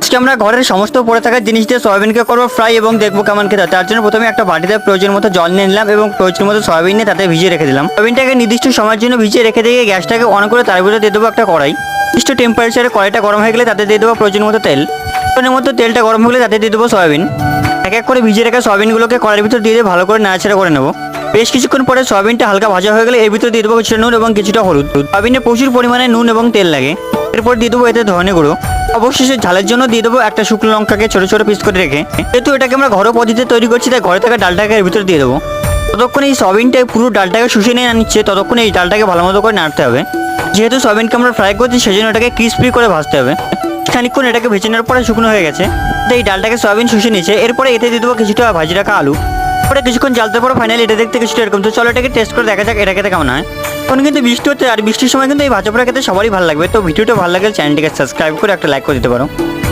আজকে আমরা ঘরের সমস্ত পড়ে থাকা জিনিস দিয়ে সয়াবিনকে করবো ফ্রাই এবং দেখবো কেমন খেতে হয়। তার জন্য প্রথমে একটা বাটিতে প্রয়োজন মতো জল নিয়ে নিলাম এবং প্রয়োজন মতো সয়াবিন নিয়ে তাতে ভিজিয়ে রেখে দিলাম। সয়াবিনটাকে নির্দিষ্ট সময়ের জন্য ভিজিয়ে রেখে দিয়ে গ্যাসটাকে অন করে তার ভিতরে দিয়ে দেবো একটা কড়াই। নির্দিষ্ট টেম্পারেচারে কড়াইটা গরম হয়ে গেলে তাতে দিয়ে দেবো প্রয়োজন মতো তেল। প্রয়োজন মতো তেলটা গরম হলে তাতে দিয়ে দেবো সয়াবিন। এক এক করে ভিজিয়ে রাখা সয়াবিনগুলোকে কড়াইয়ের ভিতর দিয়ে ভালো করে নাড়াচাড়া করে নেবো। বেশ কিছুক্ষণ পরে সয়াবিনটা হালকা ভাজা হয়ে গেলে এর ভিতরে দিয়ে দেবো কিছুটা নুন এবং কিছুটা হলুদ। সয়াবিনে প্রচুর পরিমাণে নুন এবং তেল লাগে। এরপর দিয়ে দেবো এতে ধনে গুঁড়ো। অবশেষে ঝালের জন্য দিয়ে দেবো একটা শুকনো লঙ্কাকে ছোট ছোট পিস করে রেখে। যেহেতু এটাকে আমরা ঘরোয়া পদ্ধতিতে তৈরি করছি তাই ঘরে থাকা ডালটাকে এর ভিতরে দিয়ে দেবো। ততক্ষণ এই সয়াবিনটা পুরো ডালটাকে শুষে নিয়ে নিচ্ছে, ততক্ষণ এই ডালটাকে ভালো মতো করে নাড়তে হবে। যেহেতু সয়াবিনকে আমরা ফ্রাই করছি সেজন্য এটাকে ক্রিস্পি করে ভাজতে হবে। খানিকক্ষণ এটাকে ভেজে নেওয়ার পরে শুকনো হয়ে গেছে, তো এই ডালটাকে সয়াবিন শুষে নিয়েছে। এরপরে এতে দিয়ে দেবো কিছুটা ভাজি রাখা আলু। পরে কিছুক্ষণ জ্বালতে পরে ফাইনালি এটা দেখতে কিছুটা এরকম। তো চলো এটাকে টেস্ট করে দেখা যাক এটা খেতে কেমন হয়। এখন কিন্তু বৃষ্টি হচ্ছে, আর বৃষ্টির সময় কিন্তু এই ভাজা পোড়া খেতে সবারই ভালো লাগবে। তো ভিডিওটা ভালো লাগলে চ্যানেলটিকে সাবস্ক্রাইব করে একটা লাইক করে দিতে পারো।